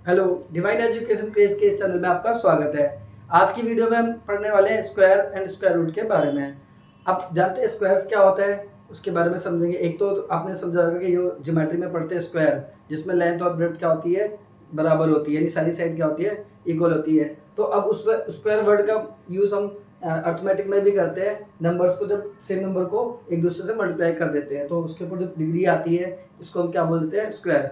Hello, divine education craze के इस channel में आपका स्वागत है। आज की वीडियो में हम पढ़ने वाले हैं स्क्वायर एंड स्क्वायर रूट के बारे में। आप जानते हैं स्क्वायर्स क्या होता है, उसके बारे में समझेंगे। एक तो आपने समझा होगा कि जो ज्योमेट्री में पढ़ते हैं स्क्वायर, जिसमें लेंथ और ब्रेड्थ क्या होती है, बराबर होती है, यानी सारी साइड क्या होती है, इक्वल होती है। तो अब उस स्क्वायर वर्ड का यूज़ हम अर्थमेटिक में भी करते हैं। नंबर्स को, जब सेम नंबर को एक दूसरे से मल्टीप्लाई कर देते हैं तो उसके ऊपर जो डिग्री आती है उसको हम क्या बोलते हैं, स्क्वायर।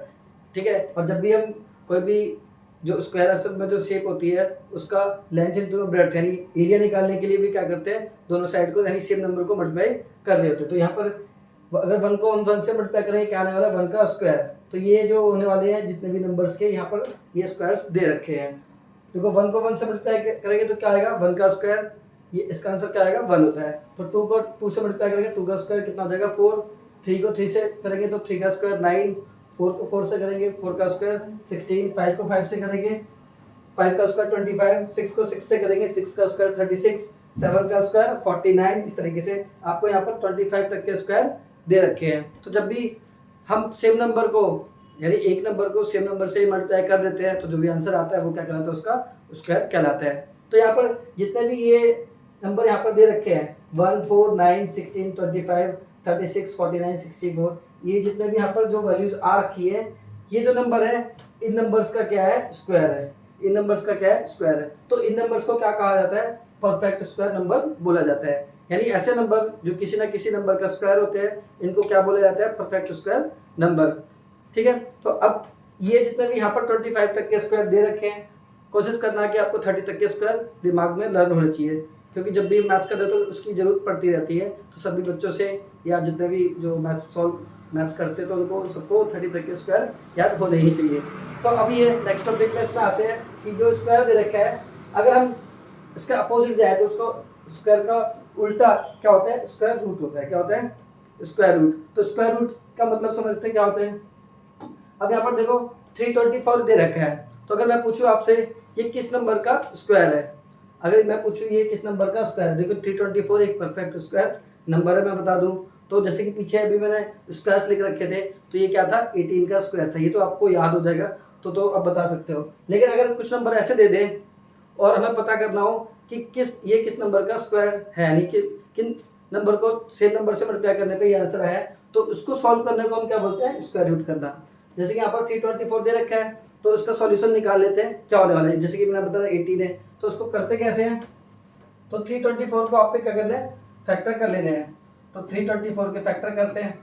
ठीक है। और जब भी हम कोई भी जो स्क्वायर असल में जो शेप होती है उसका लेंथ एंड दोनों ब्रेड्थ यानी एरिया निकालने के लिए भी क्या करते हैं, दोनों साइड को यानी सेम नंबर को मल्टीप्लाई कर रहे होते हैं। तो यहाँ पर अगर वन को वन से मल्टीप्लाई करेंगे क्या आने वाला है, वन का स्क्वायर। तो ये जो होने वाले हैं जितने भी नंबर्स के यहाँ पर ये स्क्वायर्स दे रखे हैं। देखो वन को वन से मल्टीप्लाई करेंगे तो क्या आएगा, वन का स्क्वायर। ये इसका आंसर क्या आएगा, वन होता है। तो टू को टू से मल्टीप्लाई करेंगे, टू का स्क्वायर कितना हो जाएगा, फोर। थ्री को थ्री से करेंगे तो थ्री का स्क्वायर नाइन। फोर को फोर से करेंगे, फोर का स्क्वायर सिक्सटीन। फाइव को फाइव से करेंगे, फाइव का स्क्वायर 25। सिक्स को सिक्स से करेंगे, सिक्स का स्क्वायर 36। सेवन का स्क्वायर 49। इस तरीके से आपको यहाँ पर 25 तक के स्क्वायर दे रखे हैं। तो जब भी हम सेम नंबर को यानी एक नंबर को सेम नंबर से मल्टीप्लाई कर देते हैं तो जो भी आंसर आता है वो क्या कहलाता है, उसका स्क्वायर कहलाता है। तो यहाँ पर जितने भी ये नंबर यहाँ पर दे रखे हैं 1 4 9 16 25 36 49 64, ये जितने भी यहाँ पर जो वैल्यूज आ रखी है, ये जो नंबर है इन नंबर्स का क्या है, स्क्वायर है। इन नंबर्स का क्या है, स्क्वायर है। तो इन नंबर्स को क्या कहा जाता है, परफेक्ट स्क्वायर नंबर बोला जाता है। यानी ऐसे नंबर जो किसी ना किसी नंबर का स्क्वायर होते हैं, इनको क्या बोला जाता है, परफेक्ट स्क्वायर नंबर। ठीक है। तो अब ये जितने भी यहाँ पर 25 तक के स्क्वायर दे रखे हैं, कोशिश करना है कि आपको 30 तक के स्क्वायर दिमाग में लर्न होने चाहिए, क्योंकि जब भी मैथ्स करते हो तो उसकी जरूरत पड़ती रहती है। तो सभी बच्चों से या जितने भी जो मैथ्स करते हैं तो उनको सबको 30 तक के स्क्वायर याद होने ही चाहिए। तो अभी ये नेक्स्ट टॉपिक में इसमें आते हैं कि जो स्क्वायर दे रखा है, अगर हम इसका अपोजिट जाए तो उसको स्क्वायर का उल्टा क्या होता है, स्क्वायर रूट होता है। क्या होता है, स्क्वायर रूट। तो स्क्वायर रूट का मतलब समझते हैं क्या होते हैं। अब यहाँ पर देखो 324 दे रखा है, तो अगर मैं पूछूं आपसे ये किस नंबर का स्क्वायर है, अगर मैं पूछूं ये किस नंबर का स्क्वायर है, देखो 324 एक परफेक्ट स्क्वायर नंबर है। मैं बता दूं तो जैसे कि पीछे अभी मैंने स्क्वायर्स लिख रखे थे, तो ये क्या था, 18 का स्क्वायर था। ये तो आपको याद हो जाएगा, तो अब बता सकते हो। लेकिन अगर कुछ नंबर ऐसे दे दें और हमें पता करना हो कि ये किस नंबर का स्क्वायर है, यानी कि किन नंबर को सेम नंबर से मल्टीप्लाई करने पे ये आंसर है, तो उसको सॉल्व करने को हम क्या बोलते हैं, स्क्वायर रूट करना। जैसे कि यहाँ पर 324 दे रखा है, तो इसका सॉल्यूशन निकाल लेते हैं क्या होने वाला है। जैसे कि मैंने बताया 18 है, तो उसको करते कैसे हैं, तो 324 को आपको क्या करना है, फैक्टर कर लेने हैं। तो 324 के फैक्टर करते हैं,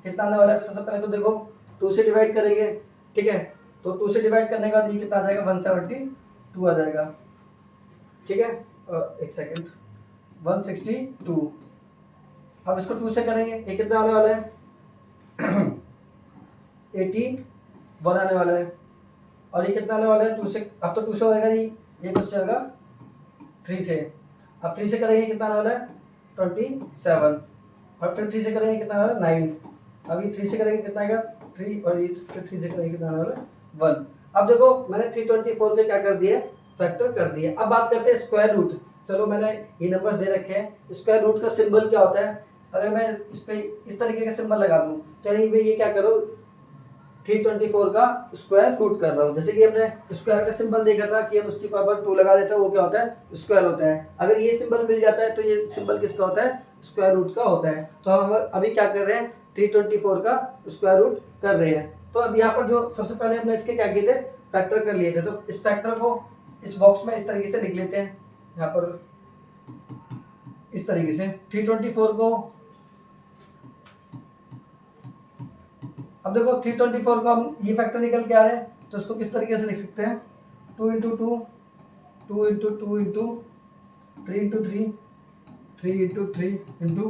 कितना आने वाला है। सबसे पहले तो देखो 2 से डिवाइड करेंगे। ठीक है। तो 2 से डिवाइड करने के बाद ये कितना आ जाएगा, 172 आ जाएगा। ठीक है। एक सेकेंड, 162। अब इसको 2 से करेंगे, ये कितना आने वाला है 81 आने वाला है। और ये कितना आने वाला है, 2 से। अब तो 2 से होएगा नहीं, ये किससे होगा, 3 से। अब 3 से करेंगे कितना आने वाला है 27। और फिर 3 से करेंगे कितना आने वाला है 9। अब ये 3 से करेंगे कितना आएगा 3, और ये फिर 3 से करेंगे कितना आने वाला है 1। अब देखो मैंने 324 के क्या कर दिए, फैक्टर कर दिए। अब बात करते हैं स्क्वायर रूट। चलो मैंने ये नंबर्स दे रखे हैं, स्क्वायर रूट का सिंबल क्या होता है। अगर मैं इस पे इस तरीके का सिंबल लगा दूं तो यानी ये क्या करो, 324 का स्क्वायर रूट कर रहा हूँ। जैसे कि हमने स्क्वायर का सिंबल देखा था कि हम उसकी पावर 2 लगा देते हैं, वो क्या होता है, स्क्वायर होता है। अगर ये सिंबल मिल जाता है तो ये सिंबल किसका होता है, स्क्वायर रूट का होता है। तो हम अभी क्या कर रहे हैं, 324 का स्क्वायर रूट कर रहे हैं। तो अब यहाँ पर जो सबसे पहले हमने इसके क्या किए थे, फैक्टर कर लिए थे। तो इस फैक्टर को इस बॉक्स में इस तरीके से लिख लेते हैं, यहाँ पर इस तरीके से 324 को। अब देखो 324 को हम ये फैक्टर निकल के आ रहे हैं, तो इसको किस तरीके से लिख सकते हैं, 2 into two, 2 into two into 3 into three, 3 into three into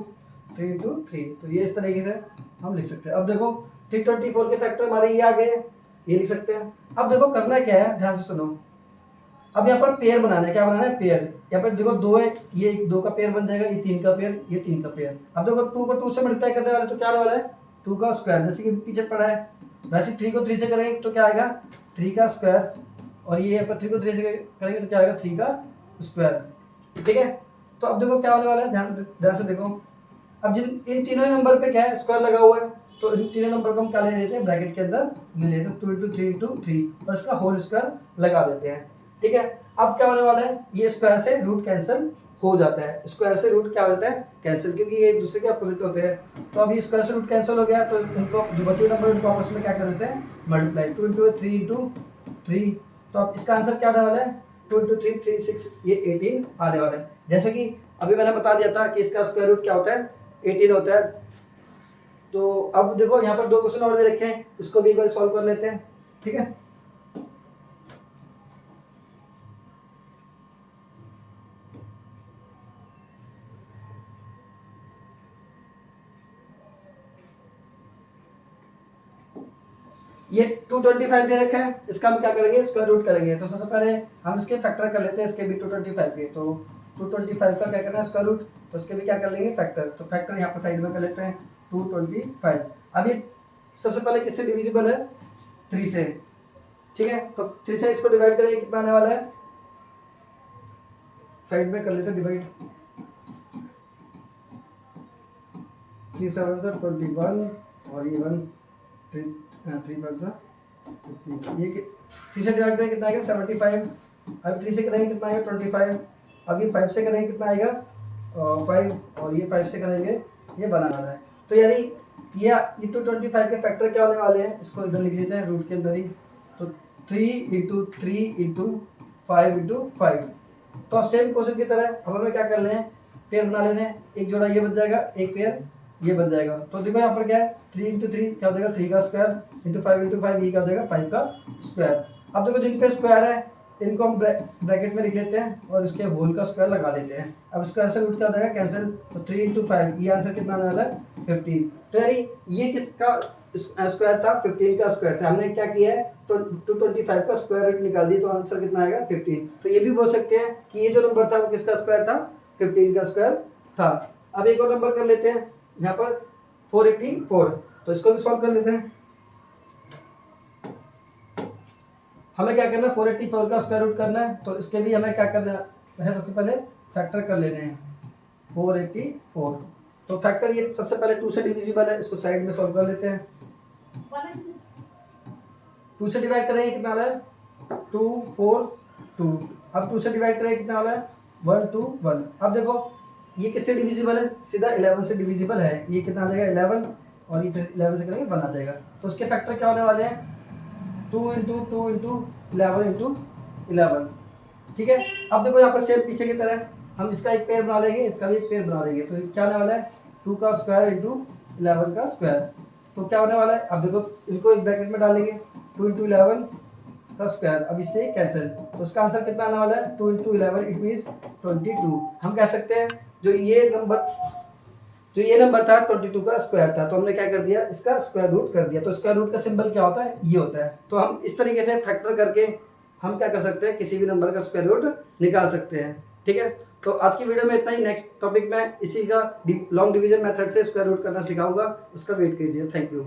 3 into three. तो ये इस तरीके से हम लिख सकते हैं। अब देखो 324 के फैक्टर हमारे ये आ गए, ये लिख सकते हैं। अब देखो करना क्या है, ध्यान से सुनो। अब यहाँ पर पेयर बनाना है, क्या बनाना है, पेयर। यहाँ पर देखो 2 है, ये 2 का पेयर बन जाएगा, ये 3 का पेयर, ये 3 का पेयर। अब देखो 2 को 2 से मल्टीप्लाई करने वाले तो क्या आने वाला है, 2 का स्क्वायर, जैसे कि पीछे पड़ा है। वैसे 3 को 3 से करेंगे तो क्या आएगा, 3 का स्क्वायर। और ये यहाँ पर 3 को 3 से करेंगे तो क्या आएगा, 3 का स्क्वायर। ठीक है। तो अब देखो क्या होने वाला है, ध्यान ध्यान से देखो। अब जिन इन तीनों ही नंबर पे क्या है, स्क्वायर लगा हुआ है। तो इन तीनों नंबर को हम क्या ले लेते हैं, ब्रैकेट के अंदर ले लेते हैं 2 × 3 × 3 और इसका होल स्क्वायर लगा देते हैं। ठीक है, अब क्या होने वाला है, ये स्क्वायर से रूट कैंसिल हो जाता है, स्क्वायर से रूट क्या होता है, कैंसिल, क्योंकि ये एक दूसरे के अपोजिट होते हैं। तो अभी स्क्वायर से रूट कैंसिल हो गया, तो इनको जो बचे नंबर इनको आपस में क्या कर देते हैं, मल्टीप्लाई 2 × 3 × 3। तो अब इसका आंसर क्या आने वाला है, 2 × 3 3 6, ये 18 आने वाला है। जैसे कि अभी मैंने बता दिया था कि इसका स्क्वायर रूट क्या होता है, 18 होता है। तो अब देखो यहाँ पर 2 क्वेश्चन और दे रखे हैं, इसको भी एक बार सॉल्व कर लेते हैं। ठीक है, ये 225 दे रखा है, इसका हम क्या करेंगे, स्क्वायर रूट करेंगे। तो सबसे पहले हम इसके फैक्टर कर लेते हैं, इसके भी 225 के। तो 225 का क्या करना है, स्क्वायर रूट, तो इसके भी क्या कर लेंगे, फैक्टर। तो फैक्टर यहाँ पर साइड में कर लेते हैं 225। अभी सबसे पहले किससे डिविजिबल है, 3 से। ठीक है, तो 3 से इसको डिवाइड करेंगे, कितना आने वाला है, साइड में कर लेते हैं डिवाइड, 3 7 21 और ये 1 3 3 5 ये 3 से डिवाइड करेंगे कितना आएगा, 75। अब 3 से करेंगे कितना आएगा, 25। अब ये 5 से करेंगे कितना आएगा, 5, और ये 5 से करेंगे, ये बनाना है। तो यानी ये 225 के फैक्टर क्या होने वाले हैं, इसको इधर लिख लेते हैं रूट के अंदर ही। तो 3 × 3 × 5 × 5। तो अब सेम क्वेश्चन की तरह अब हमें क्या करना है, पेयर बना लेने हैं। एक जोड़ा ये बन जाएगा, एक पेयर ये बन जाएगा। तो देखो यहाँ पर क्या है, 3 × 3 क्या हो जाएगा, 3 का स्क्वायर, × 5 × 5 ये क्या हो जाएगा, 5 का स्क्वायर। अब देखो जिन पे स्क्वायर है इनको हम ब्रैकेट में लिख लेते हैं और इसके होल का स्क्वायर लगा लेते हैं। अब स्क्वायर से रूट क्या हो जाएगा, कैंसिल। तो 3 × 5 ये आंसर कितना आने वाला है, 15। तो यानी ये किसका स्क्वायर था, 15 का स्क्वायर था। हमने क्या किया है, 225 का स्क्वायर रूट निकाल दी, तो आंसर कितना आएगा, 15। तो ये भी बोल सकते हैं कि ये जो नंबर था वो किसका स्क्वायर था, 15 का स्क्वायर था। अब एक और नंबर कर लेते हैं यहाँ पर 484, तो इसको भी सॉल्व कर लेते हैं। हमें क्या करना है, 484 का स्क्वायर रूट करना है। तो इसके भी हमें क्या करना है, सबसे पहले फैक्टर कर लेने हैं 484। तो फैक्टर ये सबसे पहले 2 से डिविजिबल है, इसको साइड में सॉल्व कर लेते हैं। 2 से डिवाइड करेंगे कितना वाला है, 2 4 2। अब 2 से डिवाइड करेंगे कितना वाला है, 1 2 1। अब देखो ये किससे डिविजिबल है, सीधा 11 से डिविजिबल है। ये कितना आ जाएगा, 11, और ये फिर 11 से करेंगे 1 आ जाएगा। तो उसके फैक्टर क्या होने वाले हैं, 2 × 2 × 11 × 11। ठीक है, अब देखो यहाँ पर सेम पीछे की तरह हम इसका एक पेयर बना लेंगे, इसका भी एक पेयर बना लेंगे। तो क्या आने वाला है, 2 का स्क्वायर × 11 का स्क्वायर। तो क्या होने वाला है, अब देखो इनको एक ब्रैकेट में डालेंगे, 2 × 11 का स्क्वायर। अब इससे कैंसिल, तो उसका आंसर कितना आने वाला है, 2 × 11 इट मीन्स 22। हम कह सकते हैं जो ये नंबर था 22 का स्क्वायर था, तो हमने क्या कर दिया, इसका स्क्वायर रूट कर दिया। तो स्क्वायर रूट का सिंबल क्या होता है, ये होता है। तो हम इस तरीके से फैक्टर करके हम क्या कर सकते हैं, किसी भी नंबर का स्क्वायर रूट निकाल सकते हैं। ठीक है, तो आज की वीडियो में इतना ही। नेक्स्ट टॉपिक में इसी का लॉन्ग डिवीजन मेथड से स्क्वायर रूट करना सिखाऊंगा, उसका वेट कीजिए। Thank you.